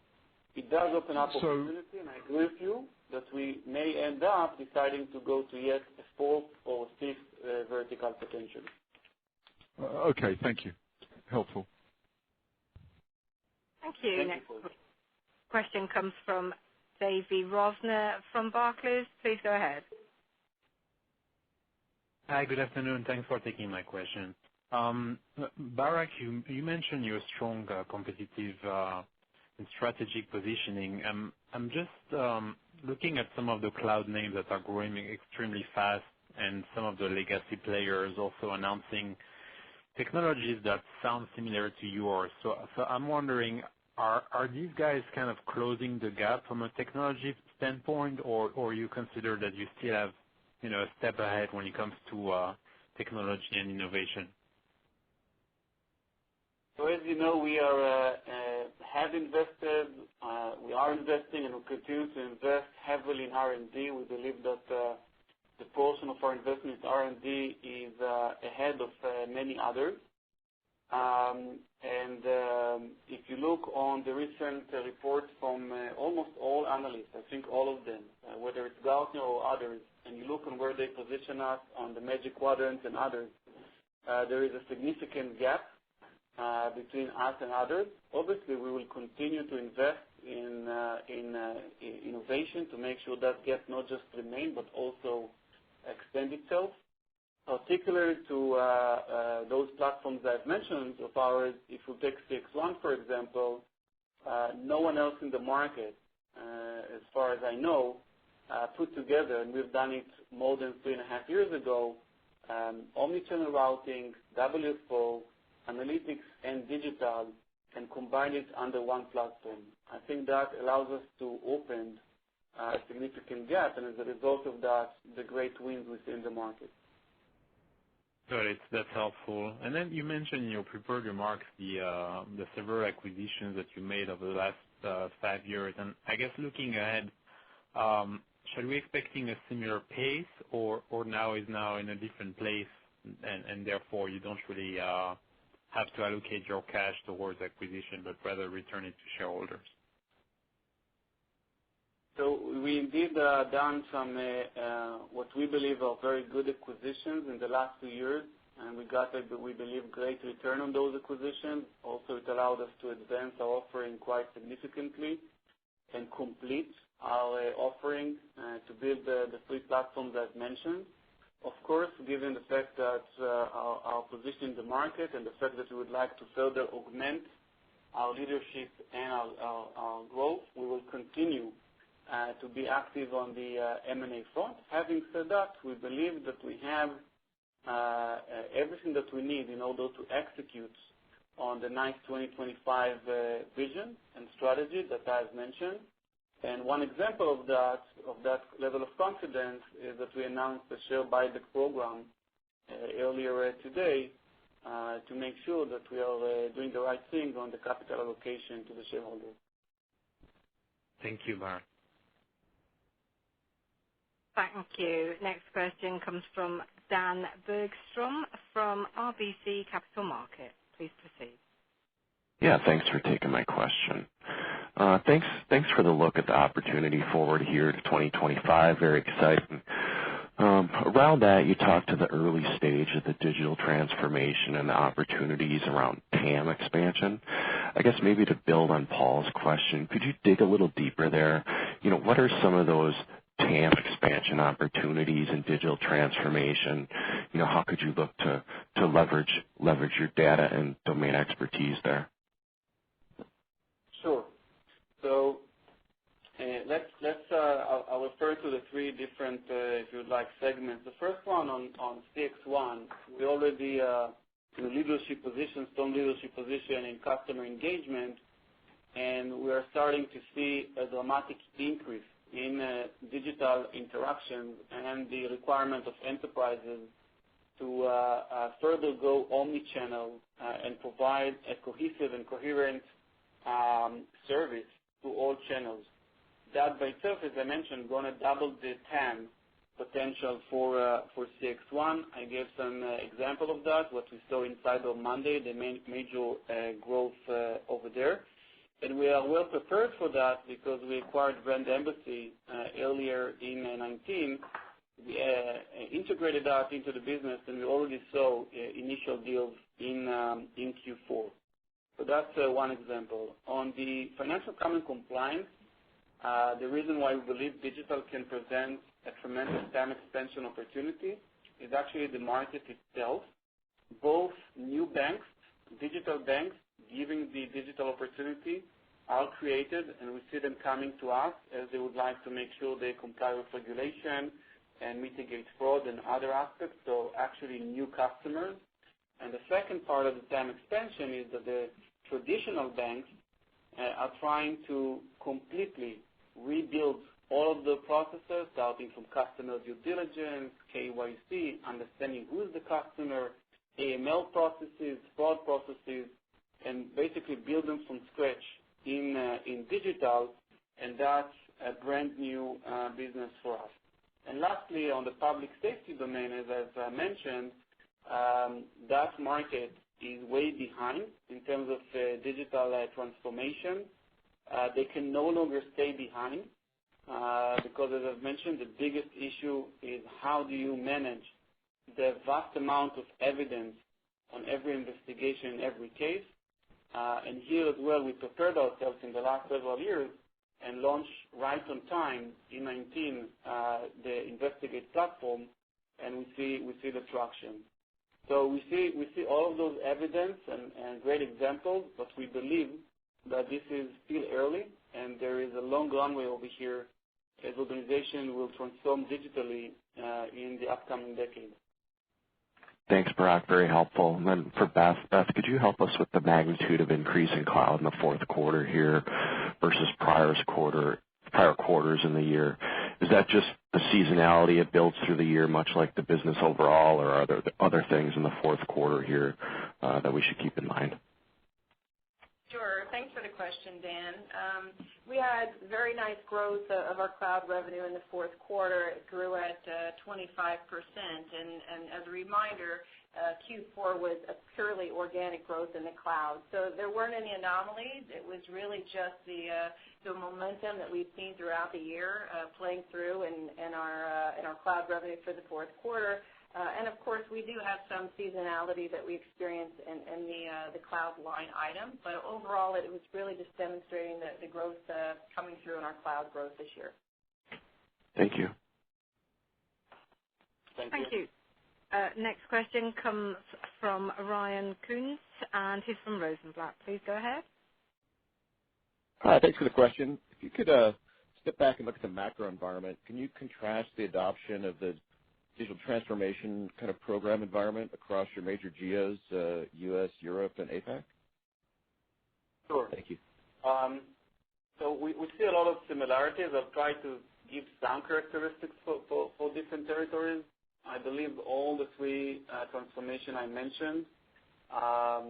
It does open up opportunity, and I agree with you that we may end up deciding to go to yet a fourth or fifth vertical potential. Okay, thank you. Helpful. Thank you. Thank Next you. question comes from Davy Rosner from Barclays. Please go ahead. Hi, good afternoon. Thanks for taking my question. Barak, you mentioned your strong competitive and strategic positioning. I'm just looking at some of the cloud names that are growing extremely fast and some of the legacy players also announcing technologies that sound similar to yours. So I'm wondering, are these guys kind of closing the gap from a technology standpoint, or you consider that you still have a step ahead when it comes to technology and innovation? So as you know, we have invested, we are investing, and will continue to invest heavily in R&D. We believe that the portion of our investment in R&D is ahead of many others. If you look on the recent reports from almost all analysts, I think all of them, whether it's Gartner or others, and you look on where they position us on the Magic Quadrant and others, there is a significant gap between us and others. Obviously, we will continue to invest in innovation to make sure that gap not just remain but also extend itself. Particular to those platforms I've mentioned of ours, if you take CX1, for example, no one else in the market, as far as I know, put together, and we've done it more than 3.5 years ago, omnichannel routing, WFO, analytics, and digital, and combine it under one platform. I think that allows us to open a significant gap, and as a result of that, the great wins within the market. Got it. That's helpful. And then you mentioned in your prepared remarks the several acquisitions that you made over the last 5 years. And I guess looking ahead, should we expecting a similar pace, or now is in a different place, and therefore you don't really have to allocate your cash towards acquisition, but rather return it to shareholders? So we indeed done some what we believe are very good acquisitions in the last 2 years, and we got, we believe, great return on those acquisitions. Also, it allowed us to advance our offering quite significantly and complete our offering to build the 3 platforms I've mentioned. Of course, given the fact that our position in the market and the fact that we would like to further augment our leadership and our growth, we will continue to be active on the M&A front. Having said that, we believe that we have everything that we need in order to execute on the NICE 2025 vision and strategy that I've mentioned. And one example of that level of confidence is that we announced a share buyback program earlier today to make sure that we are doing the right thing on the capital allocation to the shareholders. Thank you, Barak. Thank you. Next question comes from Dan Bergstrom from RBC Capital Markets. Please proceed. Yeah, thanks for taking my question. Thanks for the look at the opportunity forward here to 2025. Very exciting. Around that, you talked to the early stage of the digital transformation and the opportunities around TAM expansion. I guess maybe to build on Paul's question, could you dig a little deeper there? What are some of those TAM expansion opportunities in digital transformation? How could you look to leverage your data and domain expertise there? Sure. So I'll refer to the 3 different, if you would like, segments. The first one on CX1, we already in a leadership position, strong leadership position in customer engagement, and we are starting to see a dramatic increase in digital interactions and the requirement of enterprises to further go omni-channel and provide a cohesive and coherent service to all channels. That by itself, as I mentioned, going to double the TAM potential for CX1. I gave some example of that, what we saw inside of Monday, the major growth over there. And we are well prepared for that because we acquired Brand Embassy earlier in 2019. We integrated that into the business, and we already saw initial deals in Q4. So that's one example. On the financial crime and compliance, the reason why we believe digital can present a tremendous TAM expansion opportunity is actually the market itself. Both new banks, digital banks, giving the digital opportunity, are created, and we see them coming to us as they would like to make sure they comply with regulation and mitigate fraud and other aspects, so actually new customers. And the second part of the TAM expansion is that the traditional banks are trying to completely rebuild all of the processes, starting from customer due diligence, KYC, understanding who is the customer, AML processes, fraud processes, and basically build them from scratch in digital, and that's a brand new business for us. And lastly, on the public safety domain, as I mentioned, that market is way behind in terms of digital transformation. They can no longer stay behind because, as I've mentioned, the biggest issue is how do you manage the vast amount of evidence on every investigation in every case. And here as well, we prepared ourselves in the last several years and launched right on time in 19 the Investigate platform, and we see the traction. So we see all of those evidence and great examples, but we believe that this is still early, and there is a long runway over here as organization will transform digitally in the upcoming decade. Thanks, Barak. Very helpful. And then for Beth, could you help us with the magnitude of increase in cloud in the fourth quarter here versus prior quarters in the year? Is that just the seasonality it builds through the year, much like the business overall, or are there other things in the fourth quarter here that we should keep in mind? Sure. Thanks for the question, Dan. We had very nice growth of our cloud revenue in the fourth quarter. It grew at 25%. And as a reminder, Q4 was a purely organic growth in the cloud. So there weren't any anomalies. It was really just the momentum that we've seen throughout the year playing through in our cloud revenue for the fourth quarter. And of course, we do have some seasonality that we experience in the cloud line item. But overall, it was really just demonstrating the growth coming through in our cloud growth this year. Thank you. Thank you. Next question comes from Ryan Koontz, and he's from Rosenblatt. Please go ahead. Hi, thanks for the question. If you could step back and look at the macro environment, can you contrast the adoption of the digital transformation kind of program environment across your major geos, U.S., Europe, and APAC? Sure. Thank you. So we see a lot of similarities. I'll try to give some characteristics for different territories. I believe all the three transformation I mentioned are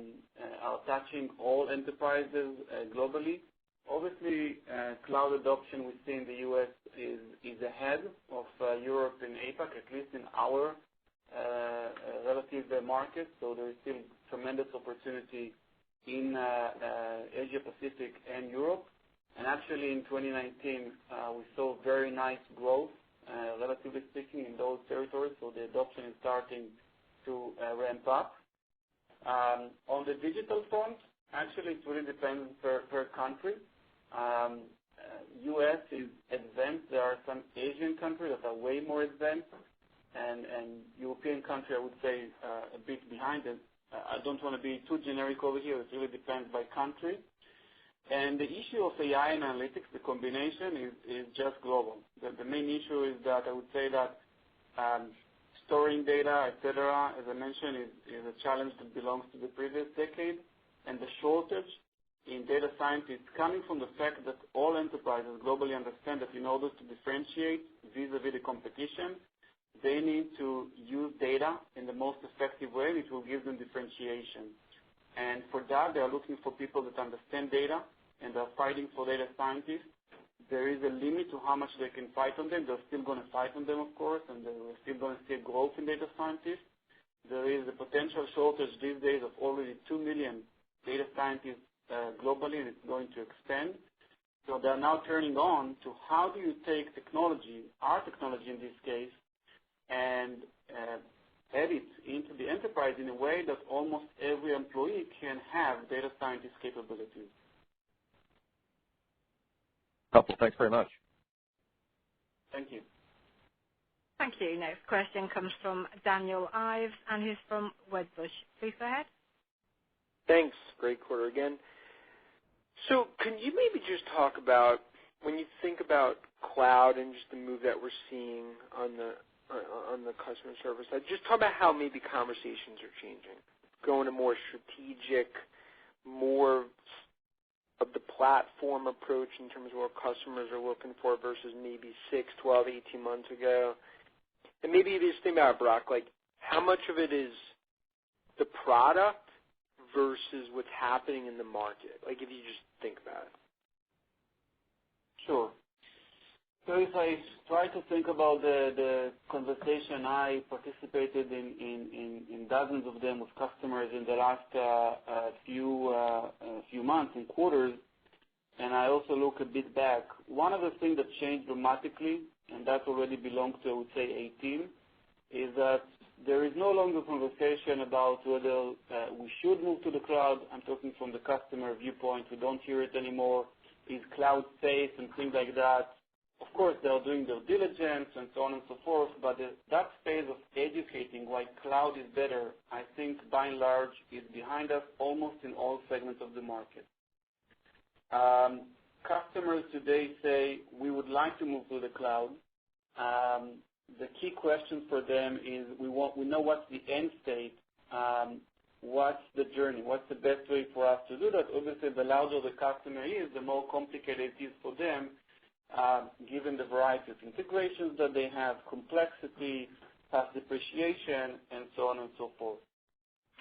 touching all enterprises globally. Obviously, cloud adoption we see in the U.S. is ahead of Europe and APAC, at least in our relative market. So there is still tremendous opportunity in Asia Pacific and Europe. And actually, in 2019, we saw very nice growth, relatively speaking, in those territories. So the adoption is starting to ramp up. On the digital front, actually, it really depends per country. U.S. is advanced. There are some Asian countries that are way more advanced, and European country, I would say, a bit behind it. I don't want to be too generic over here. It really depends by country. And the issue of AI and analytics, the combination is just global. The main issue is that I would say that storing data, et cetera, as I mentioned, is a challenge that belongs to the previous decade. And the shortage in data scientists coming from the fact that all enterprises globally understand that in order to differentiate vis-a-vis the competition, they need to use data in the most effective way, which will give them differentiation. And for that, they are looking for people that understand data, and they're fighting for data scientists. There is a limit to how much they can fight on them. They're still going to fight on them, of course, and they're still going to see growth in data scientists. There is a potential shortage these days of already 2 million data scientists globally, and it's going to expand. So they're now turning on to how do you take technology, our technology in this case, and add it into the enterprise in a way that almost every employee can have data scientist capabilities. Helpful. Thanks very much. Thank you. Thank you. Next question comes from Daniel Ives, and he's from Wedbush. Please go ahead. Thanks. Great quarter again. So can you maybe just talk about, when you think about cloud and just the move that we're seeing on the customer service side, just talk about how maybe conversations are changing, going to more strategic, more of the platform approach in terms of what customers are looking for versus maybe 6, 12, 18 months ago. And maybe you just think about it, Barak, like how much of it is the product versus what's happening in the market? Like if you just think about it. Sure. So if I try to think about the conversation, I participated in dozens of them with customers in the last few months and quarters, and I also look a bit back. One of the things that changed dramatically, and that already belongs to, I would say, 18, is that there is no longer conversation about whether we should move to the cloud. I'm talking from the customer viewpoint. We don't hear it anymore. Is cloud safe and things like that? Of course, they are doing their diligence and so on and so forth, but that phase of educating why cloud is better, I think, by and large, is behind us almost in all segments of the market. Customers today say, we would like to move to the cloud. The key question for them is we know what's the end state, what's the journey, what's the best way for us to do that. Obviously, the louder the customer is, the more complicated it is for them, given the variety of integrations that they have, complexity, past depreciation, and so on and so forth.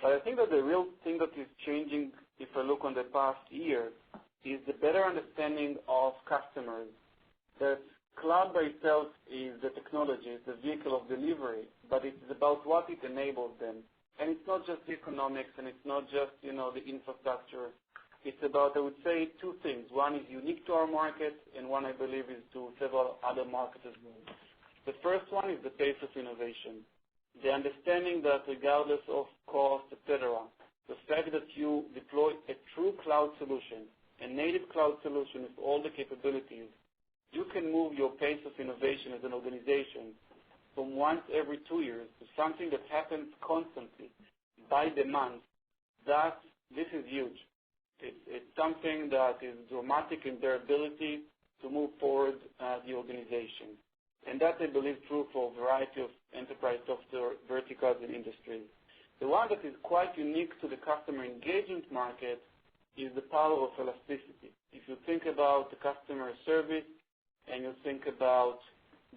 But I think that the real thing that is changing, if I look on the past year, is the better understanding of customers that cloud by itself is the technology, it's the vehicle of delivery, but it's about what it enables them. And it's not just the economics, and it's not just, the infrastructure. It's about, I would say, two things. One is unique to our market, and one, I believe, is to several other markets as well. The first one is the pace of innovation. The understanding that regardless of cost, etc., the fact that you deploy a true cloud solution, a native cloud solution with all the capabilities, you can move your pace of innovation as an organization from once every 2 years to something that happens constantly by the month. This is huge. It's something that is dramatic in their ability to move forward the organization. And that, I believe, true for a variety of enterprise software verticals and industries. The one that is quite unique to the customer engagement market is the power of elasticity. If you think about the customer service and you think about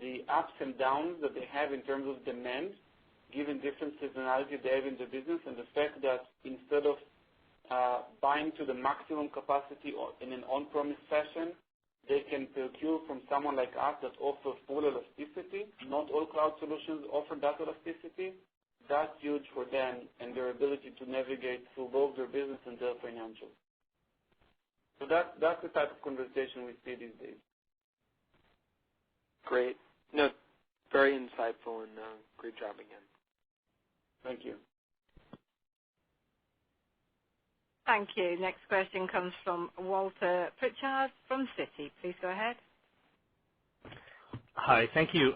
the ups and downs that they have in terms of demand, given different seasonality they have in the business, and the fact that instead of buying to the maximum capacity or in an on-premise fashion, they can procure from someone like us that offers full elasticity. Not all cloud solutions offer that elasticity. That's huge for them and their ability to navigate through both their business and their financials. So that's the type of conversation we see these days. Great. No, very insightful, and great job again. Thank you. Thank you. Next question comes from Walter Pritchard from Citi. Please go ahead. Hi, thank you.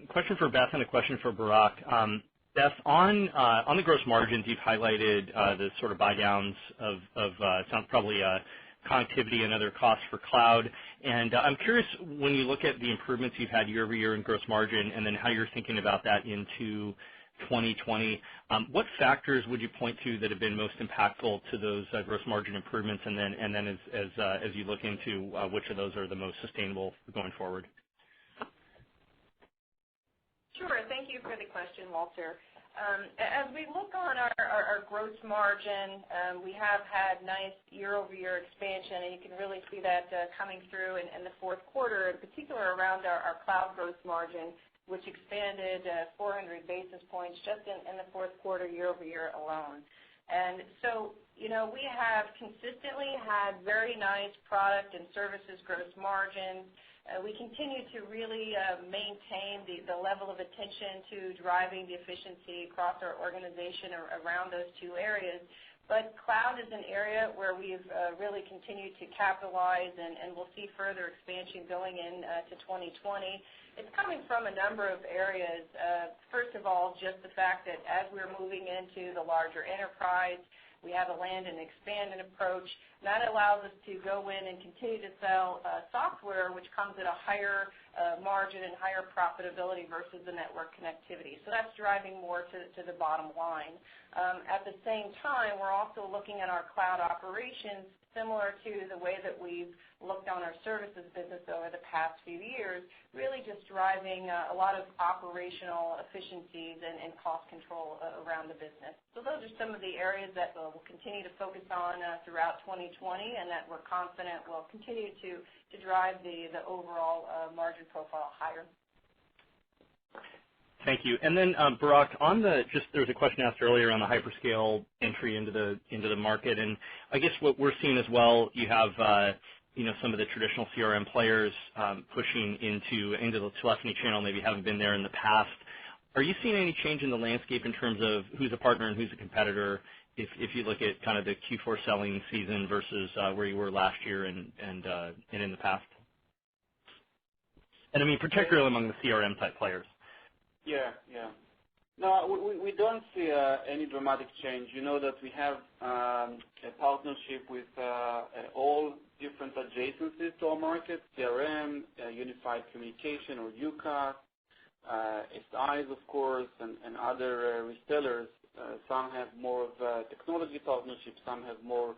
Question for Beth and a question for Barak. Beth, on the gross margins, you've highlighted the sort of buy downs of sounds probably connectivity and other costs for cloud. And I'm curious, when you look at the improvements you've had year over year in gross margin, and then how you're thinking about that into 2020, what factors would you point to that have been most impactful to those gross margin improvements? And then as you look into which of those are the most sustainable going forward? Sure. Thank you for the question, Walter. As we look on our gross margin, we have had nice year-over-year expansion, and you can really see that coming through in the fourth quarter, in particular around our cloud gross margin, which expanded 400 basis points just in the fourth quarter year-over-year alone. And so, we have consistently had very nice product and services gross margins. We continue to really maintain the level of attention to driving the efficiency across our organization around those two areas. But cloud is an area where we've really continued to capitalize, and we'll see further expansion going into 2020. It's coming from a number of areas. First of all, just the fact that as we're moving into the larger enterprise, we have a land and expand approach. That allows us to go in and continue to sell software, which comes at a higher margin and higher profitability versus the network connectivity. So that's driving more to the bottom line. At the same time, we're also looking at our cloud operations similar to the way that we've looked on our services business over the past few years, really just driving a lot of operational efficiencies and cost control around the business. So those are some of the areas that we'll continue to focus on throughout 2020 2020, and that we're confident will continue to drive the overall margin profile higher. Thank you. And then, Barak, there was a question asked earlier on the hyperscale entry into the market, and I guess what we're seeing as well, you have some of the traditional CRM players pushing into the telephony channel, maybe haven't been there in the past. Are you seeing any change in the landscape in terms of who's a partner and who's a competitor if you look at kind of the Q4 selling season versus where you were last year and in the past? And I mean, particularly among the CRM type players. Yeah. No, we don't see any dramatic change. You know that we have a partnership with all different adjacencies to our market, CRM, Unified Communication or UCaaS, SIs, of course, and other resellers. Some have more of a technology partnership, some have more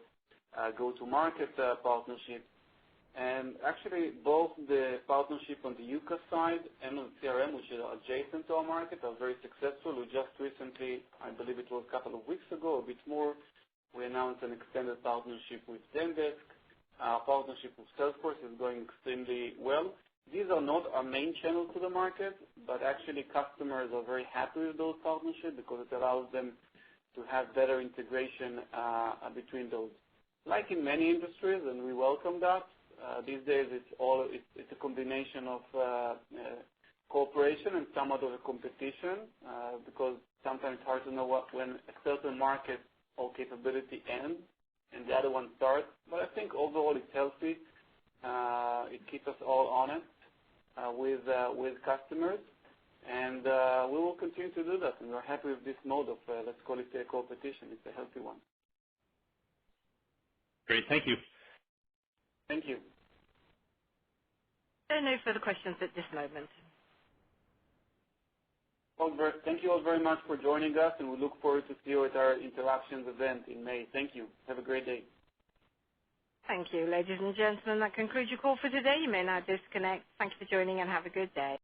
go-to-market partnership. And actually, both the partnership on the UCaaS side and on CRM, which is adjacent to our market, are very successful. We just recently, I believe it was a couple of weeks ago, a bit more, we announced an extended partnership with Zendesk. Our partnership with Salesforce is going extremely well. These are not our main channels to the market, but actually customers are very happy with those partnerships because it allows them to have better integration between those. Like in many industries, and we welcome that. These days, it's a combination of cooperation and somewhat of a competition because sometimes it's hard to know when a certain market or capability ends and the other one starts. But I think overall it's healthy. It keeps us all honest with customers, and we will continue to do that. And we're happy with this mode of let's call it a competition. It's a healthy one. Great, thank you. Thank you. There are no further questions at this moment. Well, thank you all very much for joining us, and we look forward to see you at our Interactions event in May. Thank you. Have a great day. Thank you, ladies and gentlemen. That concludes your call for today. You may now disconnect. Thank you for joining and have a good day.